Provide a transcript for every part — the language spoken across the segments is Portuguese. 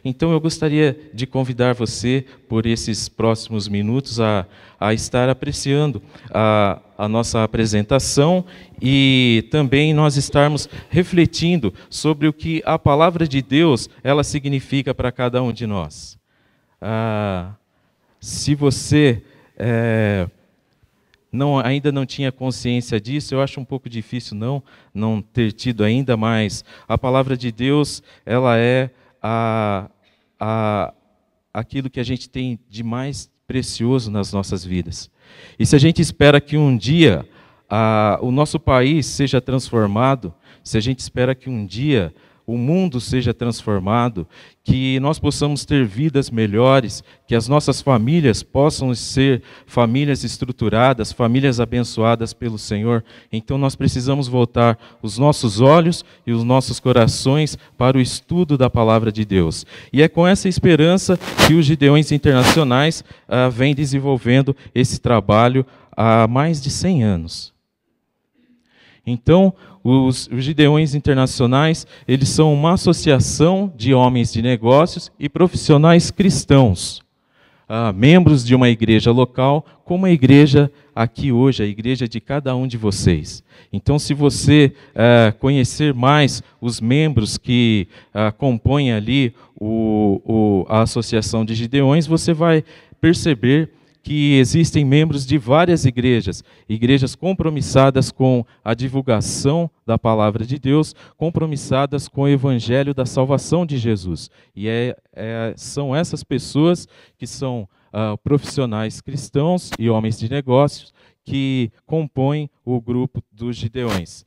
Então eu gostaria de convidar você, por esses próximos minutos, a estar apreciando a nossa apresentação e também nós estarmos refletindo sobre o que a palavra de Deus ela significa para cada um de nós. Se você ainda não tinha consciência disso, eu acho um pouco difícil não ter tido ainda, mas a palavra de Deus ela é aquilo que a gente tem de mais precioso nas nossas vidas. E se a gente espera que um dia o nosso país seja transformado, se a gente espera que um dia o mundo seja transformado, que nós possamos ter vidas melhores, que as nossas famílias possam ser famílias estruturadas, famílias abençoadas pelo Senhor, então nós precisamos voltar os nossos olhos e os nossos corações para o estudo da palavra de Deus. E é com essa esperança que os Gideões Internacionais vêm desenvolvendo esse trabalho há mais de 100 anos. Então, os Gideões Internacionais, eles são uma associação de homens de negócios e profissionais cristãos, membros de uma igreja local, como a igreja aqui hoje, a igreja de cada um de vocês. Então, se você conhecer mais os membros que compõem ali a Associação de Gideões, você vai perceber que existem membros de várias igrejas compromissadas com a divulgação da palavra de Deus, compromissadas com o evangelho da salvação de Jesus. E são essas pessoas que são profissionais cristãos e homens de negócios que compõem o grupo dos Gideões.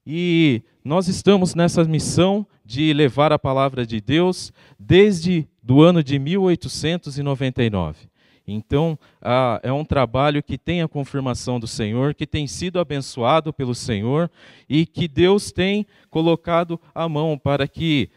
E nós estamos nessa missão de levar a palavra de Deus desde o ano de 1899. Então, é um trabalho que tem a confirmação do Senhor, que tem sido abençoado pelo Senhor e que Deus tem colocado a mão para que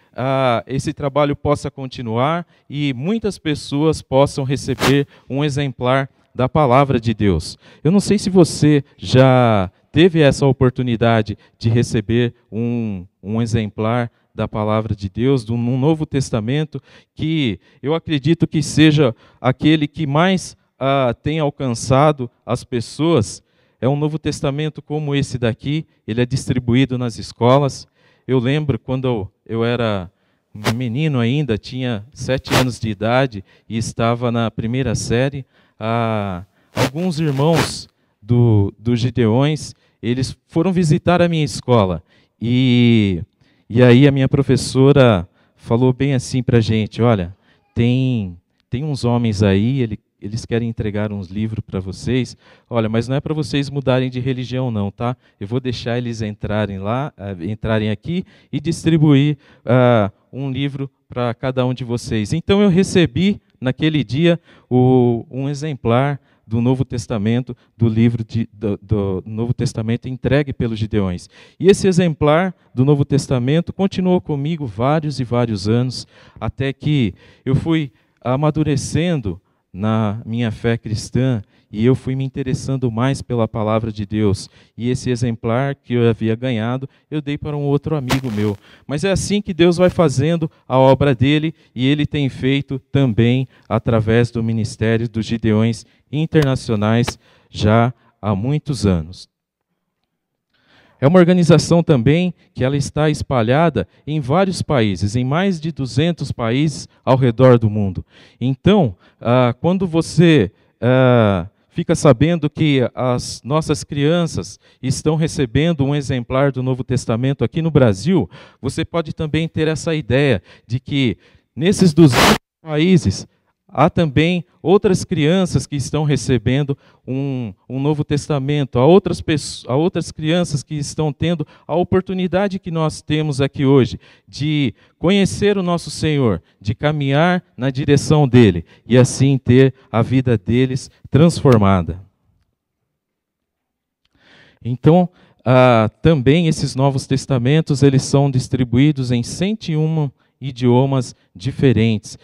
esse trabalho possa continuar e muitas pessoas possam receber um exemplar da palavra de Deus. Eu não sei se você já teve essa oportunidade de receber um exemplar da palavra de Deus, de um Novo Testamento, que eu acredito que seja aquele que mais tem alcançado as pessoas. É um Novo Testamento como esse daqui, ele é distribuído nas escolas. Eu lembro quando eu era menino ainda, tinha 7 anos de idade e estava na primeira série, alguns irmãos dos Gideões, eles foram visitar a minha escola e aí a minha professora falou bem assim para a gente, olha, tem uns homens aí, eles querem entregar uns livros para vocês, olha, mas não é para vocês mudarem de religião não, tá? Eu vou deixar eles entrarem aqui e distribuir um livro para cada um de vocês. Então eu recebi naquele dia um exemplar do Novo Testamento, do livro do Novo Testamento entregue pelos Gideões. E esse exemplar do Novo Testamento continuou comigo vários e vários anos, até que eu fui amadurecendo na minha fé cristã e eu fui me interessando mais pela palavra de Deus. E esse exemplar que eu havia ganhado, eu dei para um outro amigo meu. Mas é assim que Deus vai fazendo a obra dele e ele tem feito também através do ministério dos Gideões Internacionais já há muitos anos. É uma organização também que ela está espalhada em vários países, em mais de 200 países ao redor do mundo. Então, quando você fica sabendo que as nossas crianças estão recebendo um exemplar do Novo Testamento aqui no Brasil, você pode também ter essa ideia de que nesses 200 países há também outras crianças que estão recebendo um Novo Testamento, há outras crianças que estão tendo a oportunidade que nós temos aqui hoje de conhecer o nosso Senhor, de caminhar na direção dele e assim ter a vida deles transformada. Então, também esses Novos Testamentos, eles são distribuídos em 101 idiomas diferentes.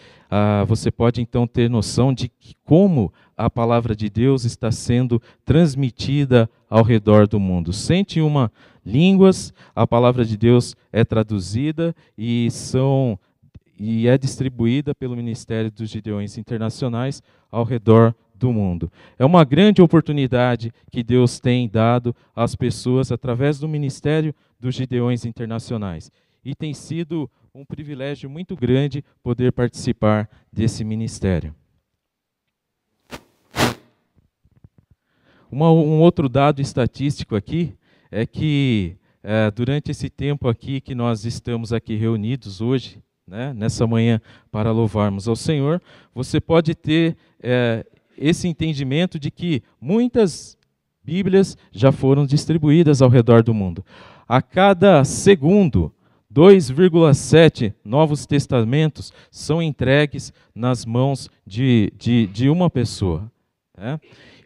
Você pode então ter noção de como a palavra de Deus está sendo transmitida ao redor do mundo. 101 línguas, a palavra de Deus é traduzida e e é distribuída pelo Ministério dos Gideões Internacionais ao redor do mundo. É uma grande oportunidade que Deus tem dado às pessoas através do Ministério dos Gideões Internacionais. E tem sido um privilégio muito grande poder participar desse ministério. Um outro dado estatístico aqui é que durante esse tempo aqui que nós estamos aqui reunidos hoje, né, nessa manhã para louvarmos ao Senhor, você pode ter esse entendimento de que muitas Bíblias já foram distribuídas ao redor do mundo. A cada segundo, 2,7 Novos Testamentos são entregues nas mãos de uma pessoa, né?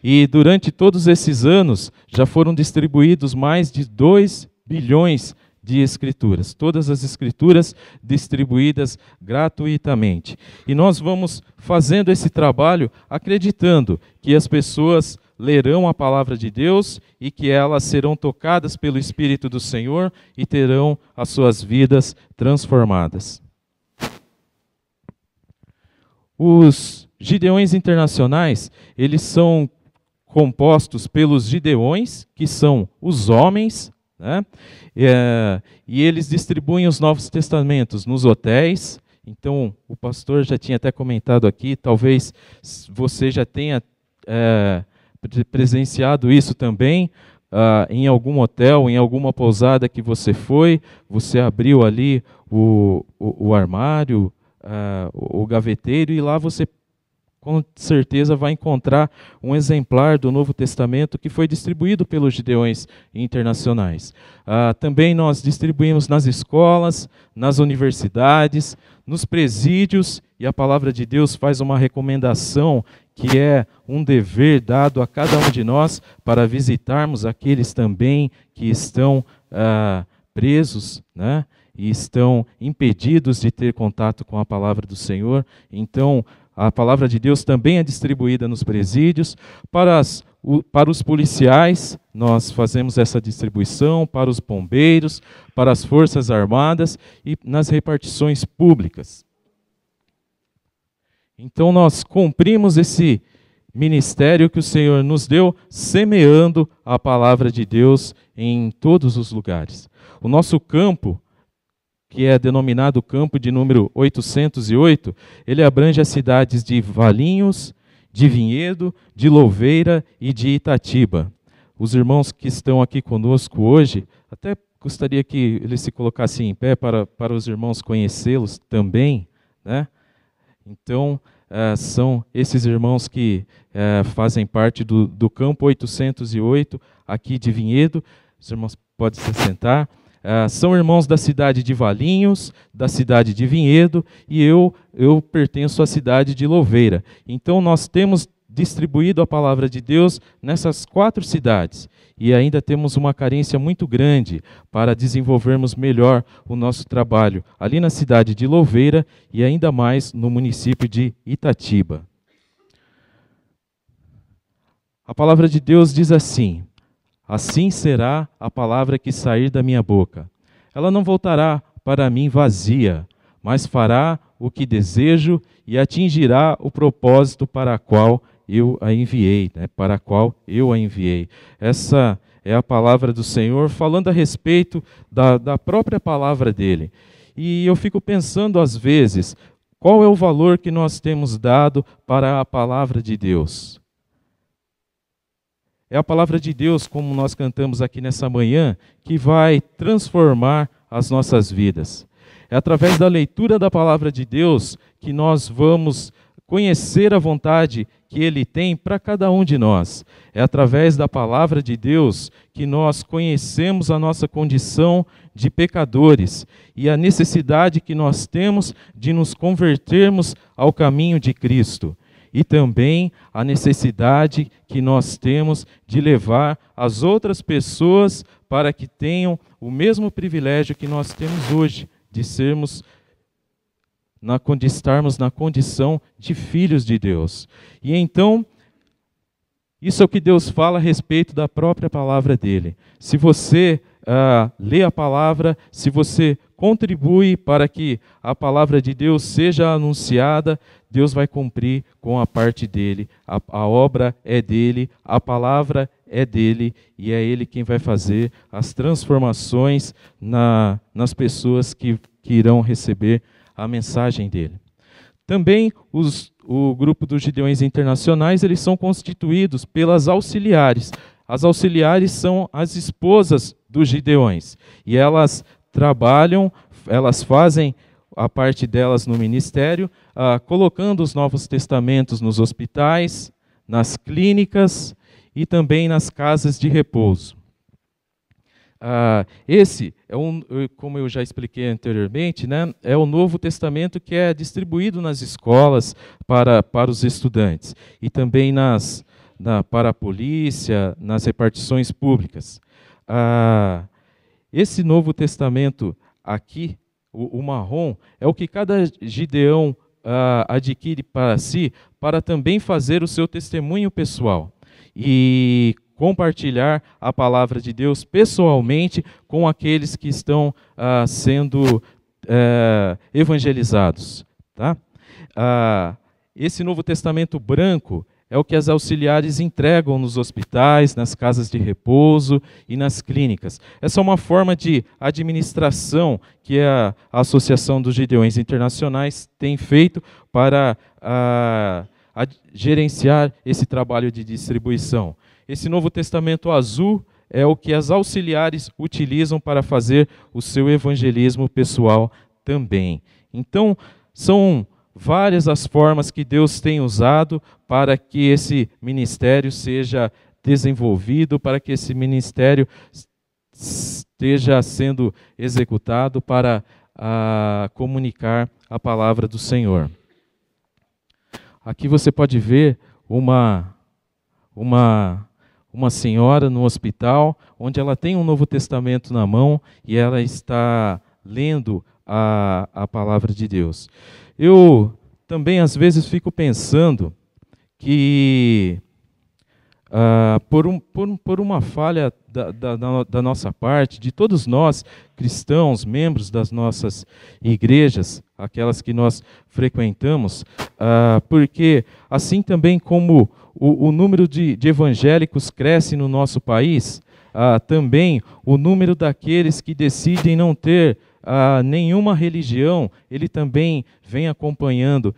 E durante todos esses anos já foram distribuídos mais de 2 bilhões de escrituras, todas as escrituras distribuídas gratuitamente. E nós vamos fazendo esse trabalho acreditando que as pessoas lerão a palavra de Deus e que elas serão tocadas pelo Espírito do Senhor e terão as suas vidas transformadas. Os Gideões Internacionais, eles são compostos pelos Gideões, que são os homens, né? E eles distribuem os Novos Testamentos nos hotéis. Então, o pastor já tinha até comentado aqui, talvez você já tenha presenciado isso também, em algum hotel, em alguma pousada que você foi, você abriu ali o armário, o gaveteiro, e lá você com certeza vai encontrar um exemplar do Novo Testamento que foi distribuído pelos Gideões Internacionais. Também nós distribuímos nas escolas, nas universidades, nos presídios, e a palavra de Deus faz uma recomendação que é um dever dado a cada um de nós para visitarmos aqueles também que estão presos, né, e estão impedidos de ter contato com a palavra do Senhor. Então, a palavra de Deus também é distribuída nos presídios. Para os policiais, nós fazemos essa distribuição, para os bombeiros, para as forças armadas e nas repartições públicas. Então nós cumprimos esse ministério que o Senhor nos deu, semeando a palavra de Deus em todos os lugares. O nosso campo, que é denominado campo de número 808, ele abrange as cidades de Valinhos, de Vinhedo, de Louveira e de Itatiba. Os irmãos que estão aqui conosco hoje, até gostaria que eles se colocassem em pé para os irmãos conhecê-los também, né? Então, são esses irmãos que fazem parte do campo 808, aqui de Vinhedo. Os irmãos podem se sentar. São irmãos da cidade de Valinhos, da cidade de Vinhedo, e eu pertenço à cidade de Louveira. Então nós temos distribuído a palavra de Deus nessas 4 cidades, e ainda temos uma carência muito grande para desenvolvermos melhor o nosso trabalho ali na cidade de Louveira e ainda mais no município de Itatiba. A palavra de Deus diz assim: assim será a palavra que sair da minha boca. Ela não voltará para mim vazia, mas fará o que desejo e atingirá o propósito para a qual eu a enviei, né? Para a qual eu a enviei. Essa é a palavra do Senhor, falando a respeito da própria palavra dele. E eu fico pensando às vezes, qual é o valor que nós temos dado para a palavra de Deus? É a palavra de Deus, como nós cantamos aqui nessa manhã, que vai transformar as nossas vidas. É através da leitura da palavra de Deus que nós vamos conhecer a vontade que Ele tem para cada um de nós. É através da palavra de Deus que nós conhecemos a nossa condição de pecadores e a necessidade que nós temos de nos convertermos ao caminho de Cristo. E também a necessidade que nós temos de levar as outras pessoas para que tenham o mesmo privilégio que nós temos hoje, de estarmos na condição de filhos de Deus. E então, Isso é o que Deus fala a respeito da própria palavra dele. Se você lê a palavra, se você contribui para que a palavra de Deus seja anunciada, Deus vai cumprir com a parte dele. A obra é dele, a palavra é dele, e é ele quem vai fazer as transformações nas pessoas que irão receber a mensagem dele. Também o grupo dos Gideões Internacionais, eles são constituídos pelas auxiliares. As auxiliares são as esposas dos Gideões, e elas trabalham, elas fazem a parte delas no ministério, colocando os Novos Testamentos nos hospitais, nas clínicas e também nas casas de repouso. Esse é como eu já expliquei anteriormente, né, é o Novo Testamento que é distribuído nas escolas para os estudantes e também para a polícia, nas repartições públicas. Esse Novo Testamento aqui, o marrom, é o que cada Gideão adquire para si, para também fazer o seu testemunho pessoal e compartilhar a palavra de Deus pessoalmente com aqueles que estão sendo evangelizados. Tá? Esse Novo Testamento branco é o que as auxiliares entregam nos hospitais, nas casas de repouso e nas clínicas. Essa é uma forma de administração que a Associação dos Gideões Internacionais tem feito para gerenciar esse trabalho de distribuição. Esse Novo Testamento azul é o que as auxiliares utilizam para fazer o seu evangelismo pessoal também. Então, são várias as formas que Deus tem usado para que esse ministério seja desenvolvido, para que esse ministério esteja sendo executado para comunicar a palavra do Senhor. Aqui você pode ver uma senhora no hospital, onde ela tem um Novo Testamento na mão e ela está lendo a palavra de Deus. Eu também, às vezes, fico pensando que, por uma falha da nossa parte, de todos nós, cristãos, membros das nossas igrejas, aquelas que nós frequentamos, porque, assim também como o número de evangélicos cresce no nosso país, também o número daqueles que decidem não ter nenhuma religião, ele também vem acompanhando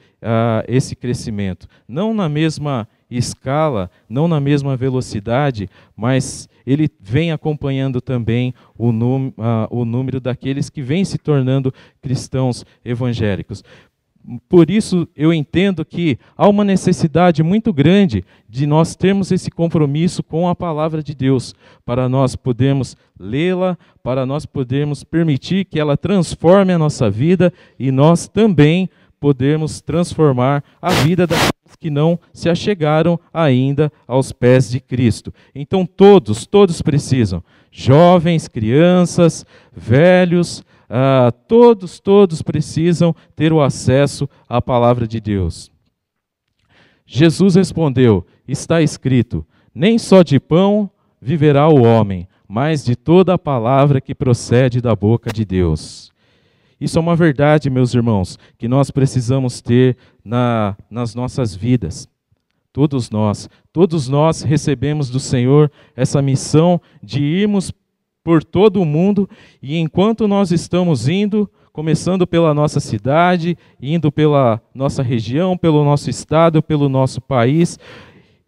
esse crescimento. Não na mesma escala, não na mesma velocidade, mas ele vem acompanhando também o número daqueles que vêm se tornando cristãos evangélicos. Por isso, eu entendo que há uma necessidade muito grande de nós termos esse compromisso com a palavra de Deus, para nós podermos lê-la, para nós podermos permitir que ela transforme a nossa vida e nós também podermos transformar a vida daqueles que não se achegaram ainda aos pés de Cristo. Então, todos precisam, jovens, crianças, velhos, todos precisam ter o acesso à palavra de Deus. Jesus respondeu: está escrito, nem só de pão viverá o homem, mas de toda a palavra que procede da boca de Deus. Isso é uma verdade, meus irmãos, que nós precisamos ter nas nossas vidas. Todos nós recebemos do Senhor essa missão de irmos por todo o mundo, e enquanto nós estamos indo, começando pela nossa cidade, indo pela nossa região, pelo nosso estado, pelo nosso país,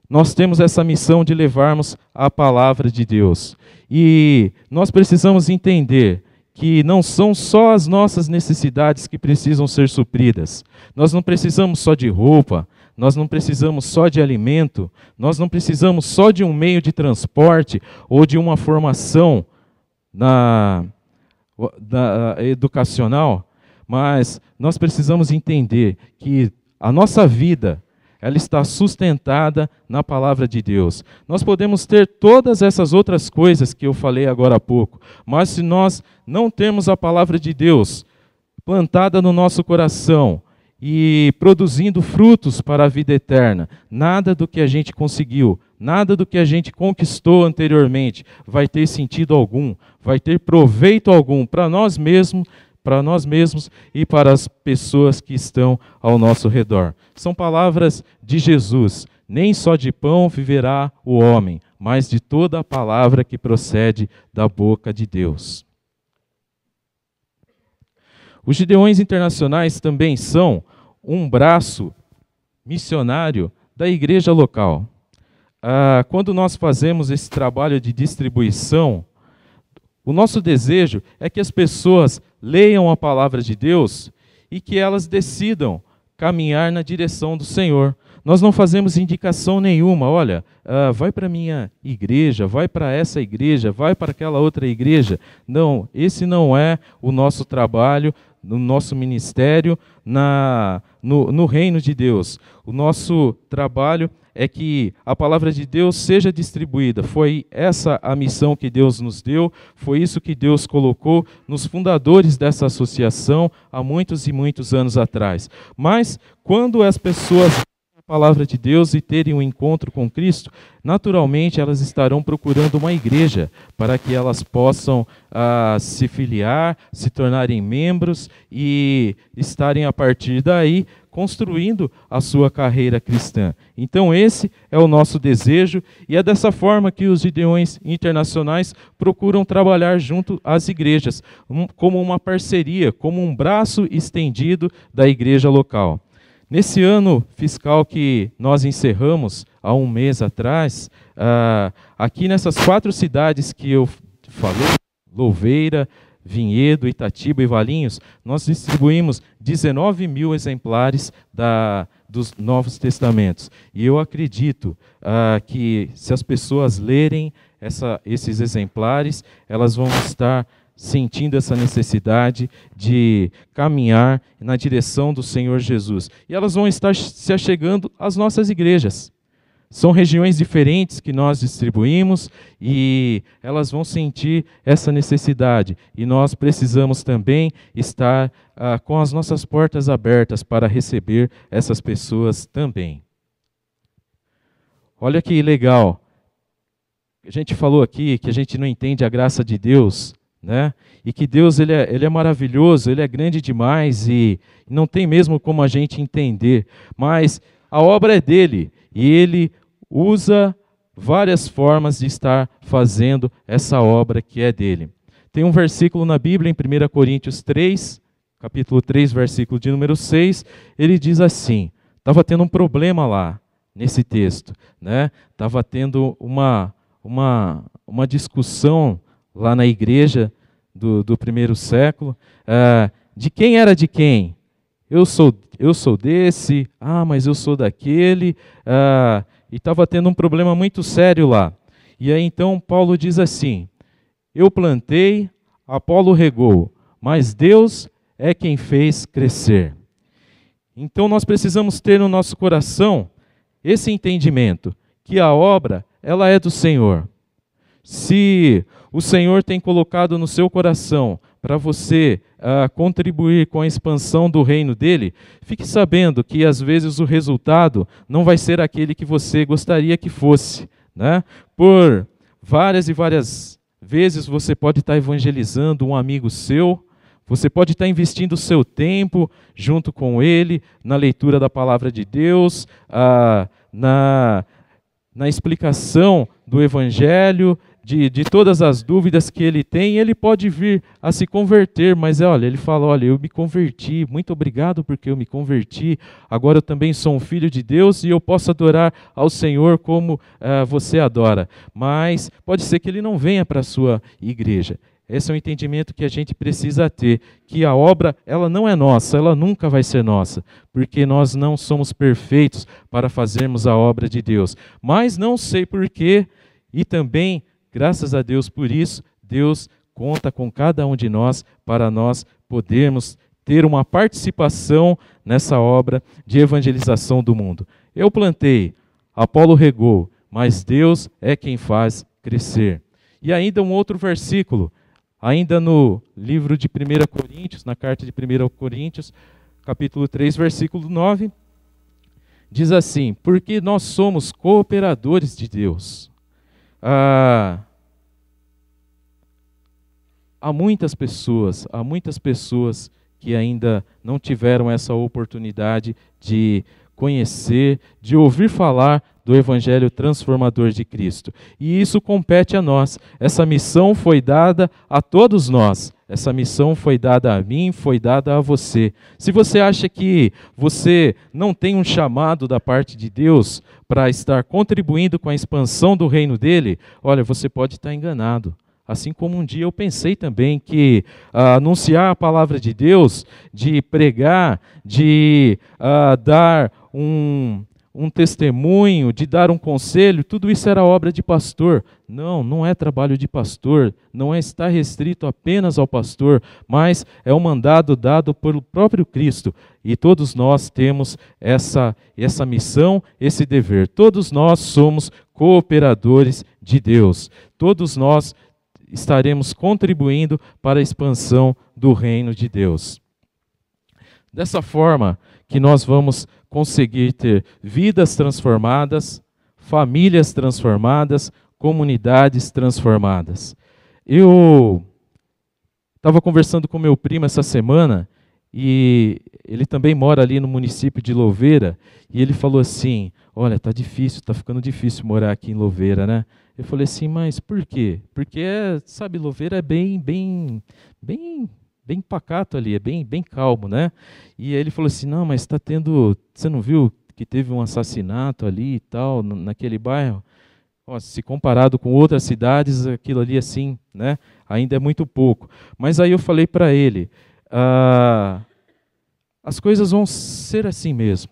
nós temos essa missão de levarmos a palavra de Deus. E nós precisamos entender que não são só as nossas necessidades que precisam ser supridas. Nós não precisamos só de roupa, nós não precisamos só de alimento, nós não precisamos só de um meio de transporte ou de uma formação educacional, mas nós precisamos entender que a nossa vida, ela está sustentada na palavra de Deus. Nós podemos ter todas essas outras coisas que eu falei agora há pouco, mas se nós não temos a palavra de Deus plantada no nosso coração e produzindo frutos para a vida eterna. Nada do que a gente conseguiu, nada do que a gente conquistou anteriormente vai ter sentido algum, vai ter proveito algum para nós mesmos e para as pessoas que estão ao nosso redor. São palavras de Jesus. Nem só de pão viverá o homem, mas de toda a palavra que procede da boca de Deus. Os Gideões Internacionais também são um braço missionário da igreja local. Quando nós fazemos esse trabalho de distribuição, o nosso desejo é que as pessoas leiam a palavra de Deus e que elas decidam caminhar na direção do Senhor. Nós não fazemos indicação nenhuma, olha, vai para a minha igreja, vai para essa igreja, vai para aquela outra igreja. Não, esse não é o nosso trabalho, no nosso ministério, no reino de Deus. O nosso trabalho é que a palavra de Deus seja distribuída. Foi essa a missão que Deus nos deu, foi isso que Deus colocou nos fundadores dessa associação há muitos e muitos anos atrás. Mas quando as pessoas a palavra de Deus e terem um encontro com Cristo, naturalmente elas estarão procurando uma igreja para que elas possam se filiar, se tornarem membros e estarem a partir daí construindo a sua carreira cristã. Então esse é o nosso desejo e é dessa forma que os Gideões Internacionais procuram trabalhar junto às igrejas, como uma parceria, como um braço estendido da igreja local. Nesse ano fiscal que nós encerramos há um mês atrás, aqui nessas 4 cidades que eu falei, Louveira, Vinhedo, Itatiba e Valinhos, nós distribuímos 19 mil exemplares dos Novos Testamentos. E eu acredito que se as pessoas lerem esses exemplares, elas vão estar sentindo essa necessidade de caminhar na direção do Senhor Jesus. E elas vão estar se achegando às nossas igrejas. São regiões diferentes que nós distribuímos e elas vão sentir essa necessidade. E nós precisamos também estar com as nossas portas abertas para receber essas pessoas também. Olha que legal. A gente falou aqui que a gente não entende a graça de Deus, né? E que Deus ele é maravilhoso, Ele é grande demais e não tem mesmo como a gente entender. Mas a obra é dele e Ele usa várias formas de estar fazendo essa obra que é dele. Tem um versículo na Bíblia, em 1 Coríntios 3, capítulo 3, versículo de número 6, ele diz assim, estava tendo um problema lá, nesse texto, né? Estava tendo uma discussão lá na igreja do primeiro século, de quem era de quem? Eu sou desse, mas eu sou daquele, e estava tendo um problema muito sério lá. E aí então Paulo diz assim, eu plantei, Apolo regou, mas Deus é quem fez crescer. Então nós precisamos ter no nosso coração esse entendimento, que a obra ela é do Senhor. Se o Senhor tem colocado no seu coração para você contribuir com a expansão do reino dele, fique sabendo que às vezes o resultado não vai ser aquele que você gostaria que fosse, né? Por várias e várias vezes você pode estar evangelizando um amigo seu, você pode estar investindo o seu tempo junto com ele, na leitura da palavra de Deus, na explicação do Evangelho, de todas as dúvidas que ele tem, ele pode vir a se converter, mas ele fala, eu me converti, muito obrigado porque eu me converti, agora eu também sou um filho de Deus e eu posso adorar ao Senhor como você adora. Mas pode ser que ele não venha para a sua igreja. Esse é um entendimento que a gente precisa ter, que a obra ela não é nossa, ela nunca vai ser nossa, porque nós não somos perfeitos para fazermos a obra de Deus. Mas não sei porquê, e também, graças a Deus por isso, Deus conta com cada um de nós para nós podermos ter uma participação nessa obra de evangelização do mundo. Eu plantei, Apolo regou, mas Deus é quem faz crescer. E ainda um outro versículo, ainda no livro de 1 Coríntios, na carta de 1 Coríntios, capítulo 3, versículo 9, diz assim: porque nós somos cooperadores de Deus. Há muitas pessoas que ainda não tiveram essa oportunidade de conhecer, de ouvir falar do Evangelho transformador de Cristo. E isso compete a nós. Essa missão foi dada a todos nós. Essa missão foi dada a mim, foi dada a você. Se você acha que você não tem um chamado da parte de Deus para estar contribuindo com a expansão do reino dele, olha, você pode estar enganado. Assim como um dia eu pensei também que anunciar a palavra de Deus, de pregar, de dar um testemunho, de dar um conselho, tudo isso era obra de pastor. Não, não é trabalho de pastor, não está restrito apenas ao pastor, mas é um mandado dado pelo próprio Cristo. E todos nós temos essa missão, esse dever. Todos nós somos cooperadores de Deus. Todos nós estaremos contribuindo para a expansão do reino de Deus. Dessa forma que nós vamos conseguir ter vidas transformadas, famílias transformadas, comunidades transformadas. Eu estava conversando com meu primo essa semana, e ele também mora ali no município de Louveira, e ele falou assim: olha, está ficando difícil morar aqui em Louveira, né? Eu falei assim, mas por quê? Porque, sabe, Louveira é bem pacato ali, é bem calmo, né? E ele falou assim, não, mas está tendo, você não viu que teve um assassinato ali e tal, naquele bairro? Ó, se comparado com outras cidades, aquilo ali assim, né? Ainda é muito pouco. Mas aí eu falei para ele, as coisas vão ser assim mesmo,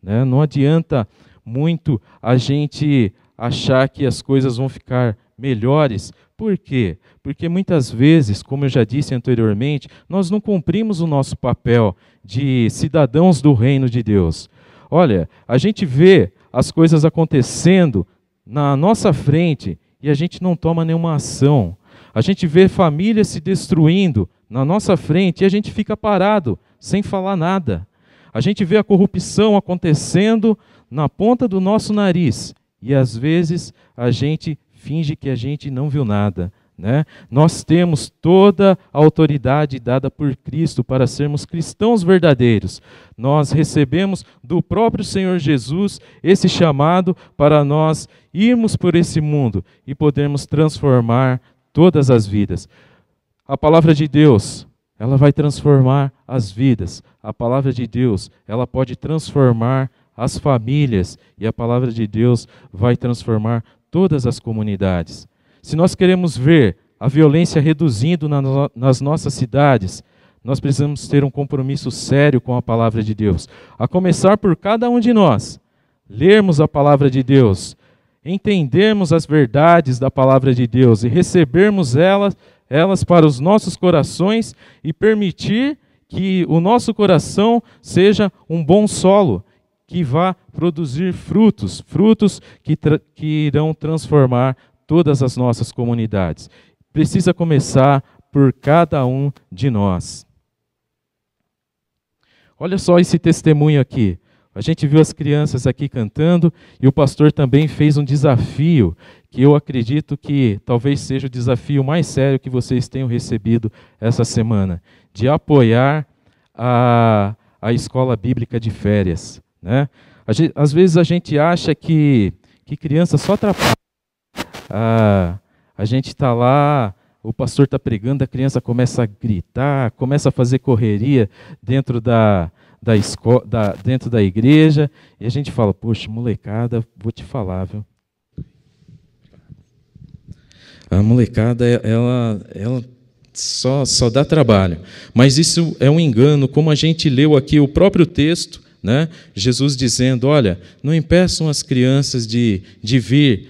né? Não adianta muito a gente achar que as coisas vão ficar melhores. Por quê? Porque muitas vezes, como eu já disse anteriormente, nós não cumprimos o nosso papel de cidadãos do reino de Deus. Olha, a gente vê as coisas acontecendo na nossa frente e a gente não toma nenhuma ação. A gente vê famílias se destruindo na nossa frente e a gente fica parado, sem falar nada. A gente vê a corrupção acontecendo na ponta do nosso nariz e às vezes a gente finge que a gente não viu nada, né? Nós temos toda a autoridade dada por Cristo para sermos cristãos verdadeiros. Nós recebemos do próprio Senhor Jesus esse chamado para nós irmos por esse mundo e podermos transformar todas as vidas. A palavra de Deus, ela vai transformar as vidas. A palavra de Deus, ela pode transformar as famílias, e a palavra de Deus vai transformar todas as comunidades. Se nós queremos ver a violência reduzindo nas nossas cidades, nós precisamos ter um compromisso sério com a palavra de Deus. A começar por cada um de nós, lermos a palavra de Deus, entendermos as verdades da palavra de Deus e recebermos elas para os nossos corações e permitir que o nosso coração seja um bom solo, que vá produzir frutos que irão transformar todas as nossas comunidades. Precisa começar por cada um de nós. Olha só esse testemunho aqui. A gente viu as crianças aqui cantando e o pastor também fez um desafio que eu acredito que talvez seja o desafio mais sério que vocês tenham recebido essa semana, de apoiar a escola bíblica de férias, né? Às vezes a gente acha que criança só atrapalha. A gente está lá, o pastor está pregando, a criança começa a gritar, começa a fazer correria dentro dentro da igreja, e a gente fala, poxa, molecada, vou te falar, viu? A molecada, ela só dá trabalho. Mas isso é um engano, como a gente leu aqui o próprio texto, né? Jesus dizendo, olha, não impeçam as crianças de vir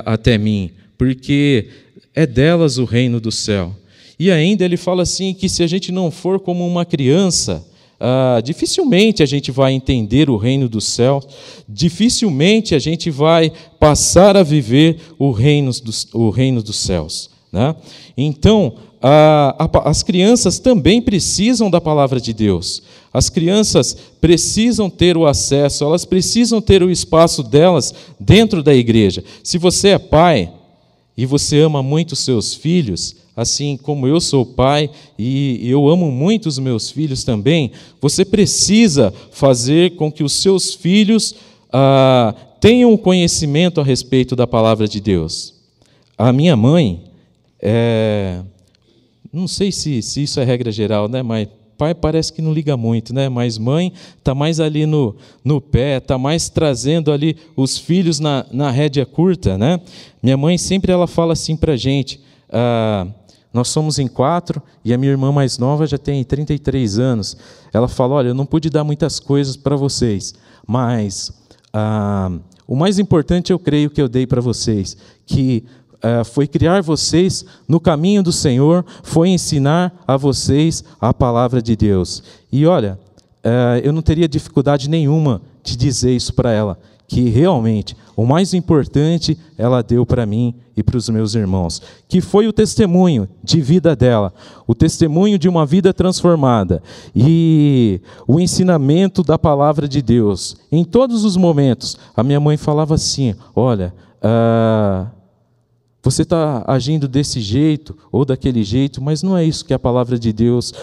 até mim, porque é delas o reino do céu. E ainda ele fala assim, que se a gente não for como uma criança, dificilmente a gente vai entender o reino do céu, dificilmente a gente vai passar a viver o reino dos céus. né? Então, as crianças também precisam da palavra de Deus. As crianças precisam ter o acesso, elas precisam ter o espaço delas dentro da igreja. Se você é pai e você ama muito os seus filhos, assim como eu sou pai e eu amo muito os meus filhos também, você precisa fazer com que os seus filhos tenham conhecimento a respeito da palavra de Deus. A minha mãe, não sei se isso é regra geral, né? Mas pai parece que não liga muito, né? Mas mãe está mais ali no pé, está mais trazendo ali os filhos na rédea curta, né? Minha mãe sempre ela fala assim para a gente, nós somos em 4 e a minha irmã mais nova já tem 33 anos. Ela fala, olha, eu não pude dar muitas coisas para vocês, mas o mais importante eu creio que eu dei para vocês, que foi criar vocês no caminho do Senhor, foi ensinar a vocês a palavra de Deus. E olha, eu não teria dificuldade nenhuma de dizer isso para ela, que realmente o mais importante ela deu para mim e para os meus irmãos, que foi o testemunho de vida dela, o testemunho de uma vida transformada e o ensinamento da palavra de Deus. Em todos os momentos, a minha mãe falava assim, olha, você está agindo desse jeito ou daquele jeito, mas não é isso que a palavra de Deus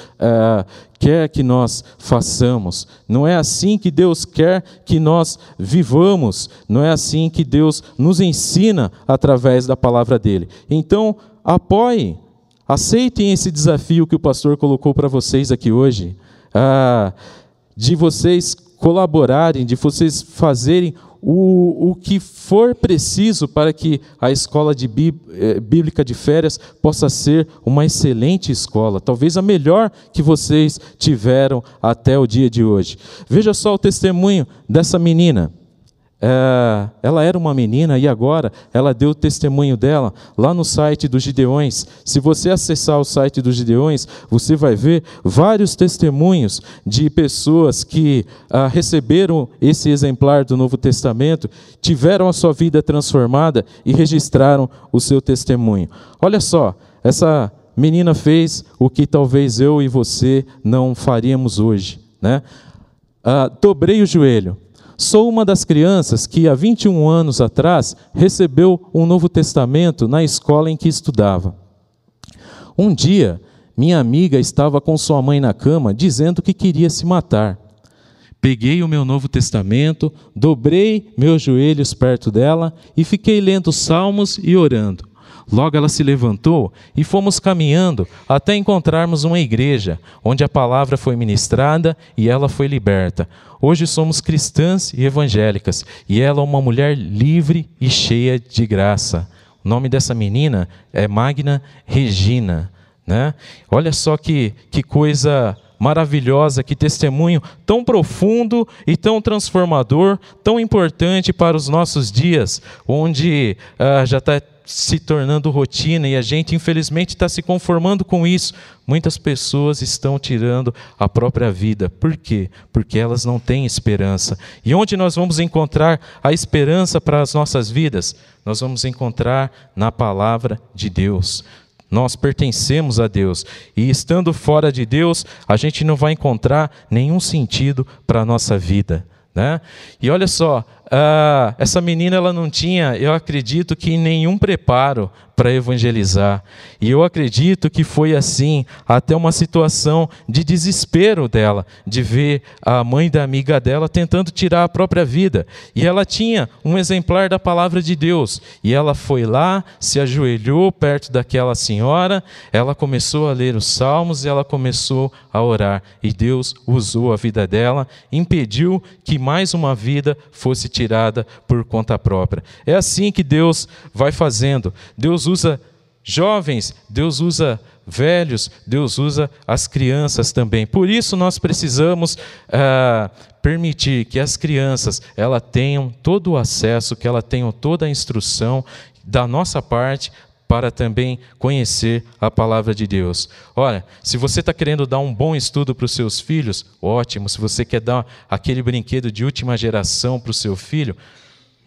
quer que nós façamos. Não é assim que Deus quer que nós vivamos. Não é assim que Deus nos ensina através da palavra dele. Então, apoiem, aceitem esse desafio que o pastor colocou para vocês aqui hoje, de vocês colaborarem, de vocês fazerem o que for preciso para que a escola bíblica de férias possa ser uma excelente escola, talvez a melhor que vocês tiveram até o dia de hoje. Veja só o testemunho dessa menina. Ela era uma menina e agora ela deu o testemunho dela lá no site dos Gideões. Se você acessar o site dos Gideões, você vai ver vários testemunhos de pessoas que receberam esse exemplar do Novo Testamento, tiveram a sua vida transformada e registraram o seu testemunho. Olha só, essa menina fez o que talvez eu e você não faríamos hoje, né? Dobrei o joelho. Sou uma das crianças que há 21 anos atrás recebeu um Novo Testamento na escola em que estudava. Um dia, minha amiga estava com sua mãe na cama dizendo que queria se matar. Peguei o meu Novo Testamento, dobrei meus joelhos perto dela e fiquei lendo salmos e orando. Logo ela se levantou e fomos caminhando até encontrarmos uma igreja, onde a palavra foi ministrada e ela foi liberta. Hoje somos cristãs e evangélicas, e ela é uma mulher livre e cheia de graça. O nome dessa menina é Magna Regina, né? Olha só que coisa maravilhosa, que testemunho tão profundo e tão transformador, tão importante para os nossos dias, onde já está se tornando rotina e a gente infelizmente está se conformando com isso. Muitas pessoas estão tirando a própria vida. Por quê? Porque elas não têm esperança. E onde nós vamos encontrar a esperança para as nossas vidas? Nós vamos encontrar na palavra de Deus. Nós pertencemos a Deus e estando fora de Deus, a gente não vai encontrar nenhum sentido para a nossa vida, né? E olha só, essa menina ela não tinha, eu acredito que nenhum preparo para evangelizar. E eu acredito que foi assim, até uma situação de desespero dela, de ver a mãe da amiga dela tentando tirar a própria vida. E ela tinha um exemplar da palavra de Deus. E ela foi lá, se ajoelhou perto daquela senhora, ela começou a ler os salmos e ela começou a orar. E Deus usou a vida dela, impediu que mais uma vida fosse tirada por conta própria. É assim que Deus vai fazendo. Deus usa jovens, Deus usa velhos, Deus usa as crianças também. Por isso nós precisamos permitir que as crianças elas tenham todo o acesso, que elas tenham toda a instrução da nossa parte para também conhecer a palavra de Deus. Olha, se você está querendo dar um bom estudo para os seus filhos, ótimo. Se você quer dar aquele brinquedo de última geração para o seu filho,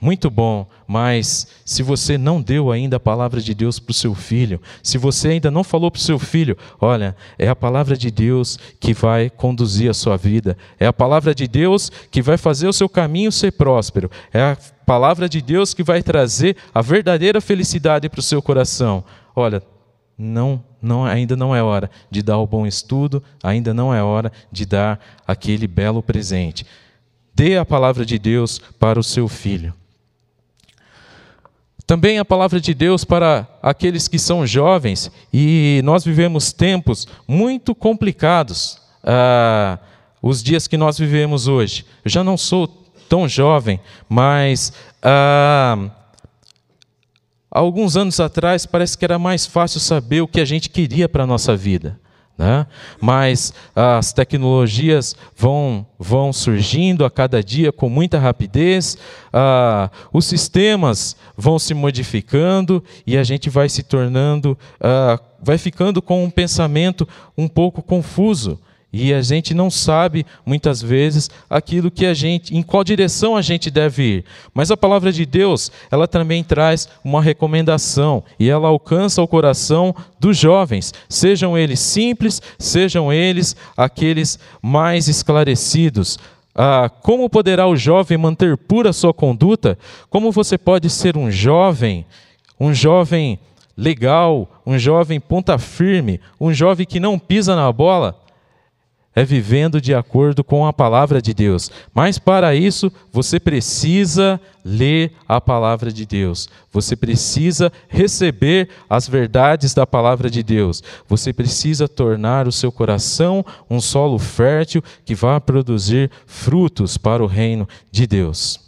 muito bom, mas se você não deu ainda a palavra de Deus para o seu filho, se você ainda não falou para o seu filho, olha, é a palavra de Deus que vai conduzir a sua vida, é a palavra de Deus que vai fazer o seu caminho ser próspero, é a palavra de Deus que vai trazer a verdadeira felicidade para o seu coração. Olha, ainda não é hora de dar o bom estudo, ainda não é hora de dar aquele belo presente. Dê a palavra de Deus para o seu filho. Também a palavra de Deus para aqueles que são jovens, e nós vivemos tempos muito complicados, os dias que nós vivemos hoje. Eu já não sou tão jovem, mas há alguns anos atrás parece que era mais fácil saber o que a gente queria para a nossa vida, né? Mas as tecnologias vão surgindo a cada dia com muita rapidez, os sistemas vão se modificando e a gente vai se tornando, vai ficando com um pensamento um pouco confuso. E a gente não sabe, muitas vezes, em qual direção a gente deve ir. Mas a palavra de Deus, ela também traz uma recomendação, e ela alcança o coração dos jovens, sejam eles simples, sejam eles aqueles mais esclarecidos. Como poderá o jovem manter pura sua conduta? Como você pode ser um jovem legal, um jovem ponta firme, um jovem que não pisa na bola? É vivendo de acordo com a palavra de Deus. Mas para isso, você precisa ler a palavra de Deus. Você precisa receber as verdades da palavra de Deus. Você precisa tornar o seu coração um solo fértil que vá produzir frutos para o reino de Deus.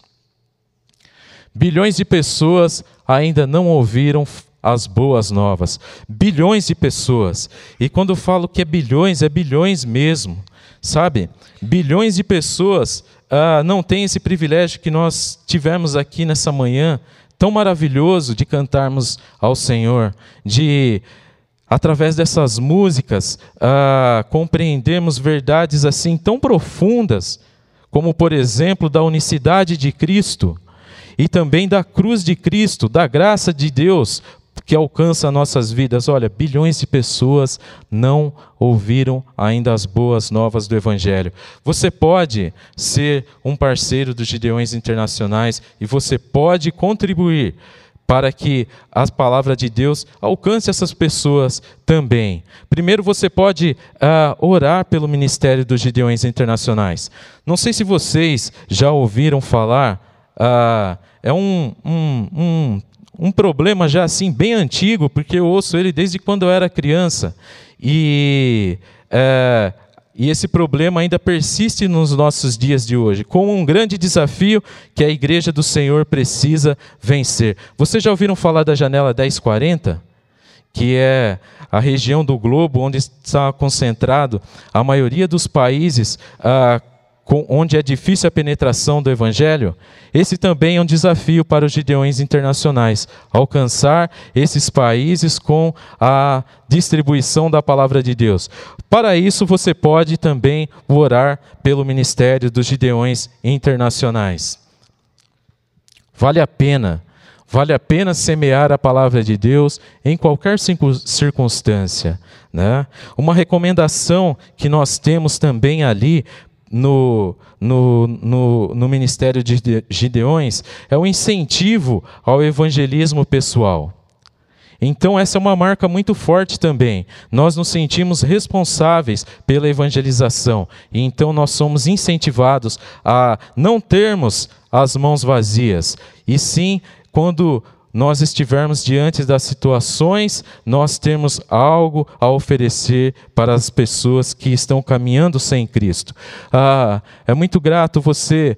Bilhões de pessoas ainda não ouviram as boas novas. Bilhões de pessoas. E quando eu falo que é bilhões mesmo. Sabe? Bilhões de pessoas não têm esse privilégio que nós tivemos aqui nessa manhã, tão maravilhoso de cantarmos ao Senhor, de, através dessas músicas, compreendermos verdades assim tão profundas, como, por exemplo, da unicidade de Cristo, e também da cruz de Cristo, da graça de Deus, que alcança nossas vidas. Olha, bilhões de pessoas não ouviram ainda as boas novas do Evangelho. Você pode ser um parceiro dos Gideões Internacionais e você pode contribuir para que a palavra de Deus alcance essas pessoas também. Primeiro, você pode orar pelo ministério dos Gideões Internacionais. Não sei se vocês já ouviram falar, é um problema já assim bem antigo, porque eu ouço ele desde quando eu era criança. E esse problema ainda persiste nos nossos dias de hoje, como um grande desafio que a Igreja do Senhor precisa vencer. Vocês já ouviram falar da janela 1040? Que é a região do globo onde está concentrado a maioria dos países onde é difícil a penetração do Evangelho? Esse também é um desafio para os Gideões Internacionais, alcançar esses países com a distribuição da palavra de Deus. Para isso, você pode também orar pelo ministério dos Gideões Internacionais. Vale a pena semear a palavra de Deus em qualquer circunstância, né? Uma recomendação que nós temos também ali no ministério de Gideões é o incentivo ao evangelismo pessoal. Então essa é uma marca muito forte também. Nós nos sentimos responsáveis pela evangelização. E então nós somos incentivados a não termos as mãos vazias. E sim, quando nós estivermos diante das situações, nós temos algo a oferecer para as pessoas que estão caminhando sem Cristo. É muito grato você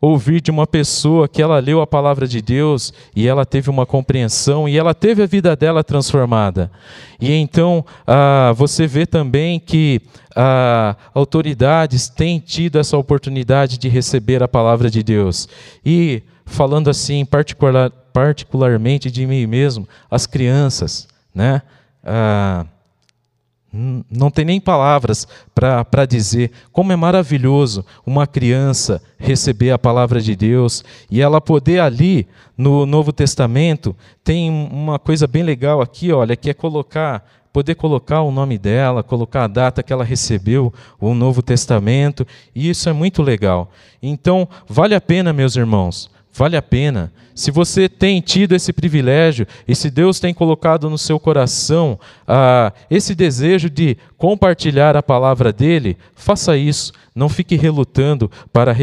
ouvir de uma pessoa que ela leu a palavra de Deus e ela teve uma compreensão e ela teve a vida dela transformada. E então você vê também que autoridades têm tido essa oportunidade de receber a palavra de Deus. E falando assim, particularmente de mim mesmo, as crianças, né? Não tem nem palavras para dizer como é maravilhoso uma criança receber a palavra de Deus e ela poder ali no Novo Testamento, tem uma coisa bem legal aqui, olha, que é poder colocar o nome dela, colocar a data que ela recebeu o Novo Testamento, e isso é muito legal. Então, vale a pena, meus irmãos, vale a pena. Se você tem tido esse privilégio e se Deus tem colocado no seu coração esse desejo de compartilhar a palavra dele, faça isso. Não fique relutando para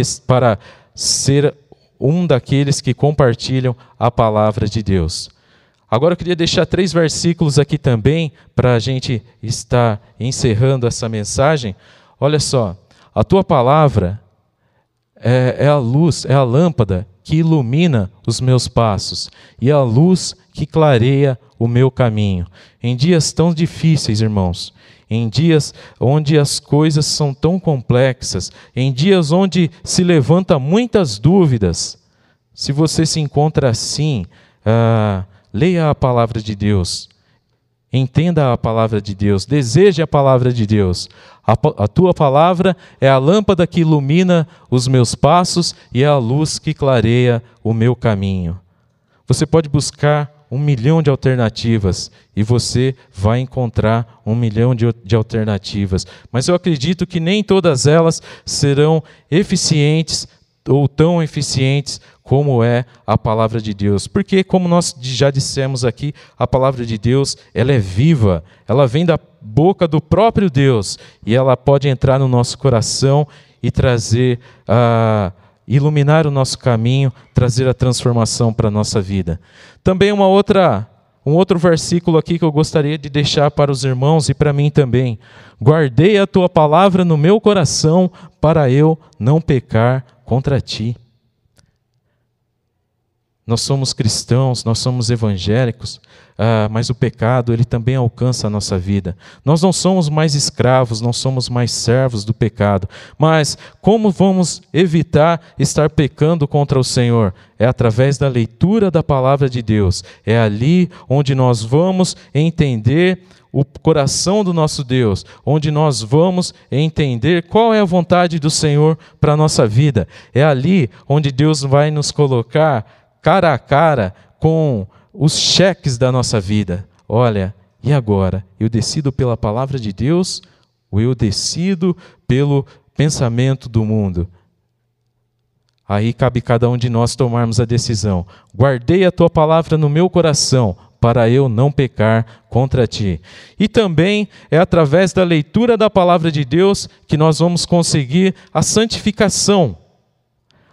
ser um daqueles que compartilham a palavra de Deus. Agora eu queria deixar 3 versículos aqui também para a gente estar encerrando essa mensagem. Olha só, a tua palavra é a luz, é a lâmpada que ilumina os meus passos e a luz que clareia o meu caminho. Em dias tão difíceis, irmãos, em dias onde as coisas são tão complexas, em dias onde se levantam muitas dúvidas, se você se encontra assim, leia a palavra de Deus, entenda a palavra de Deus, deseje a palavra de Deus. A tua palavra é a lâmpada que ilumina os meus passos e é a luz que clareia o meu caminho. Você pode buscar 1 milhão de alternativas e você vai encontrar 1 milhão de alternativas. Mas eu acredito que nem todas elas serão eficientes ou tão eficientes como é a palavra de Deus. Porque, como nós já dissemos aqui, a palavra de Deus, ela é viva, ela vem da boca do próprio Deus e ela pode entrar no nosso coração e trazer, iluminar o nosso caminho, trazer a transformação para a nossa vida. Também um outro versículo aqui que eu gostaria de deixar para os irmãos e para mim também. Guardei a tua palavra no meu coração para eu não pecar contra ti. Nós somos cristãos, nós somos evangélicos, mas o pecado ele também alcança a nossa vida. Nós não somos mais escravos, não somos mais servos do pecado. Mas como vamos evitar estar pecando contra o Senhor? É através da leitura da palavra de Deus. É ali onde nós vamos entender o coração do nosso Deus, onde nós vamos entender qual é a vontade do Senhor para a nossa vida. É ali onde Deus vai nos colocar cara a cara com os cheques da nossa vida. Olha, e agora? Eu decido pela palavra de Deus ou eu decido pelo pensamento do mundo? Aí cabe cada um de nós tomarmos a decisão. Guardei a tua palavra no meu coração, para eu não pecar contra ti. E também é através da leitura da palavra de Deus que nós vamos conseguir a santificação.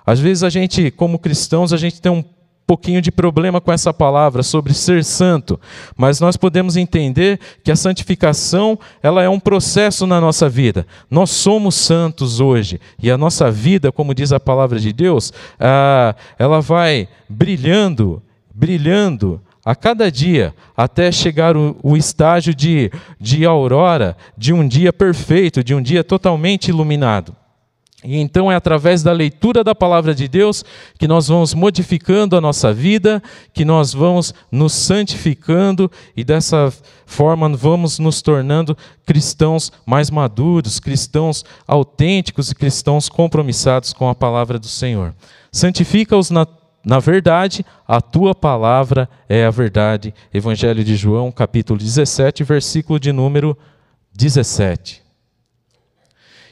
Às vezes a gente, como cristãos, a gente tem um pouquinho de problema com essa palavra sobre ser santo, mas nós podemos entender que a santificação ela é um processo na nossa vida. Nós somos santos hoje e a nossa vida, como diz a palavra de Deus, ela vai brilhando a cada dia, até chegar o estágio de aurora, de um dia perfeito, de um dia totalmente iluminado. E então é através da leitura da palavra de Deus que nós vamos modificando a nossa vida, que nós vamos nos santificando e dessa forma vamos nos tornando cristãos mais maduros, cristãos autênticos e cristãos compromissados com a palavra do Senhor. Santifica-os na verdade, a tua palavra é a verdade. Evangelho de João, capítulo 17, versículo de número 17.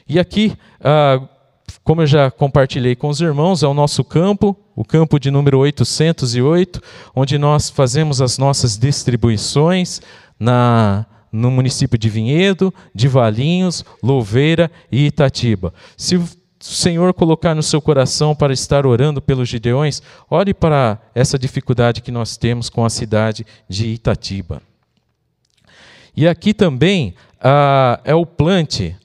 E aqui, como eu já compartilhei com os irmãos, é o nosso campo, o campo de número 808, onde nós fazemos as nossas distribuições no município de Vinhedo, de Valinhos, Louveira e Itatiba. Se o Senhor colocar no seu coração para estar orando pelos Gideões, ore para essa dificuldade que nós temos com a cidade de Itatiba. E aqui também é o plante.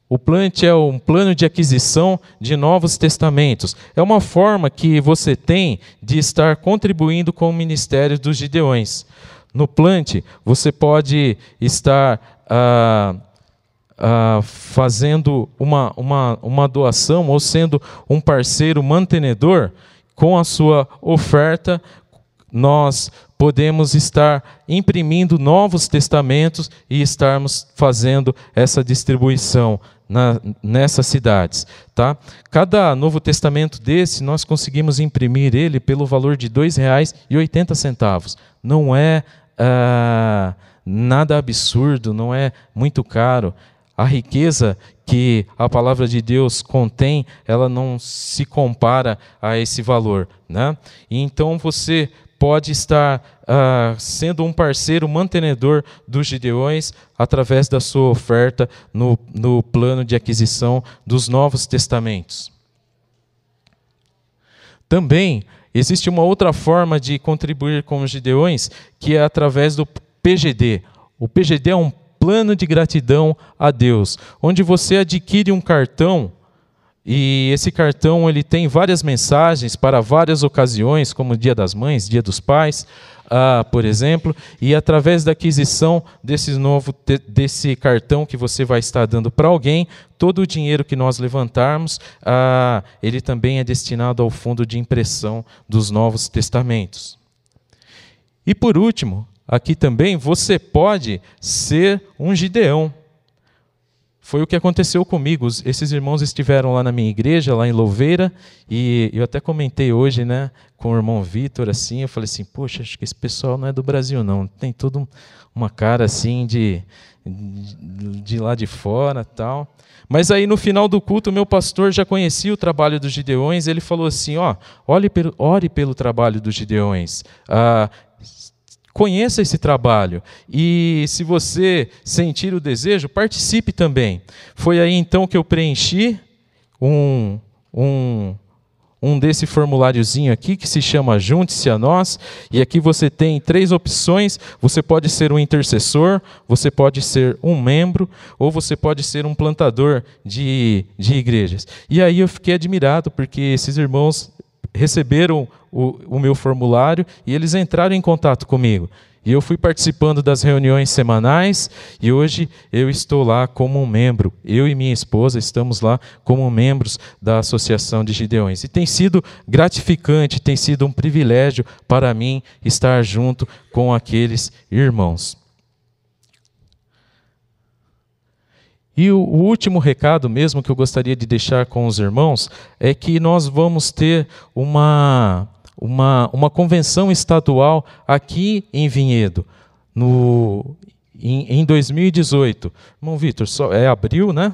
O plante é um plano de aquisição de novos testamentos. É uma forma que você tem de estar contribuindo com o ministério dos Gideões. No plante, você pode estar fazendo uma doação ou sendo um parceiro mantenedor. Com a sua oferta, nós podemos estar imprimindo novos testamentos e estarmos fazendo essa distribuição nessas cidades. Tá? Cada Novo Testamento desse, nós conseguimos imprimir ele pelo valor de R$ 2,80. Não é nada absurdo, não é muito caro. A riqueza que a palavra de Deus contém, ela não se compara a esse valor, né? E então você pode estar sendo um parceiro mantenedor dos Gideões através da sua oferta no plano de aquisição dos Novos Testamentos. Também existe uma outra forma de contribuir com os Gideões, que é através do PGD. O PGD é um plano de gratidão a Deus, onde você adquire um cartão, e esse cartão ele tem várias mensagens para várias ocasiões, como Dia das Mães, Dia dos Pais, por exemplo, e através da aquisição desse cartão que você vai estar dando para alguém, todo o dinheiro que nós levantarmos, ele também é destinado ao fundo de impressão dos Novos Testamentos. E por último, aqui também você pode ser um Gideão. Foi o que aconteceu comigo. Esses irmãos estiveram lá na minha igreja, lá em Louveira, e eu até comentei hoje, né, com o irmão Vitor, assim, eu falei assim, poxa, acho que esse pessoal não é do Brasil, não. Tem toda uma cara assim de lá de fora, tal. Mas aí no final do culto, o meu pastor já conhecia o trabalho dos Gideões, ele falou assim, ore pelo trabalho dos Gideões. Conheça esse trabalho e, se você sentir o desejo, participe também. Foi aí então que eu preenchi um desse formuláriozinho aqui que se chama Junte-se a Nós, e aqui você tem 3 opções. Você pode ser um intercessor, você pode ser um membro, ou você pode ser um plantador de igrejas. E aí eu fiquei admirado, porque esses irmãos receberam o meu formulário e eles entraram em contato comigo. E eu fui participando das reuniões semanais e hoje eu estou lá como um membro. Eu e minha esposa estamos lá como membros da Associação de Gideões. E tem sido gratificante, tem sido um privilégio para mim estar junto com aqueles irmãos. E o último recado mesmo que eu gostaria de deixar com os irmãos é que nós vamos ter uma convenção estadual aqui em Vinhedo, em 2018. Irmão Vitor, é abril, né?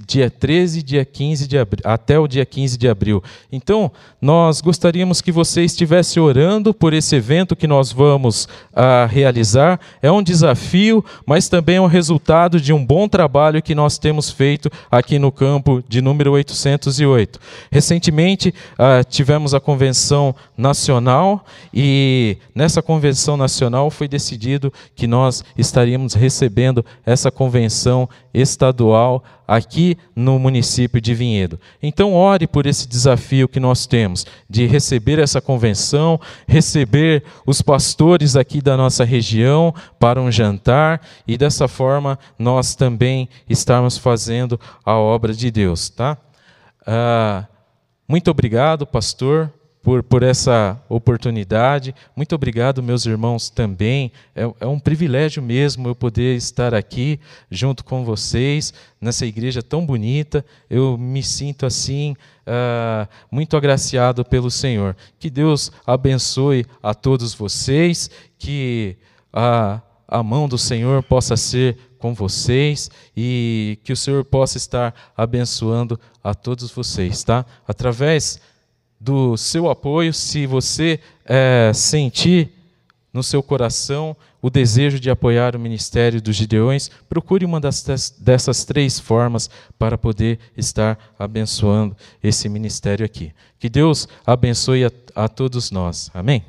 Dia 13, dia 15 de abril, até o dia 15 de abril. Então, nós gostaríamos que você estivesse orando por esse evento que nós vamos realizar. É um desafio, mas também é um resultado de um bom trabalho que nós temos feito aqui no campo de número 808. Recentemente, tivemos a convenção nacional e nessa convenção nacional foi decidido que nós estaríamos recebendo essa convenção estadual aqui no município de Vinhedo. Então, ore por esse desafio que nós temos de receber essa convenção, receber os pastores aqui da nossa região para um jantar e dessa forma nós também estarmos fazendo a obra de Deus, tá? Muito obrigado, pastor, por essa oportunidade. Muito obrigado, meus irmãos, também. É um privilégio mesmo eu poder estar aqui junto com vocês, nessa igreja tão bonita. Eu me sinto assim, muito agraciado pelo Senhor. Que Deus abençoe a todos vocês, que a mão do Senhor possa ser com vocês e que o Senhor possa estar abençoando a todos vocês, tá? Através do seu apoio, se você sentir no seu coração o desejo de apoiar o Ministério dos Gideões, procure uma dessas 3 formas para poder estar abençoando esse ministério aqui. Que Deus abençoe a todos nós. Amém?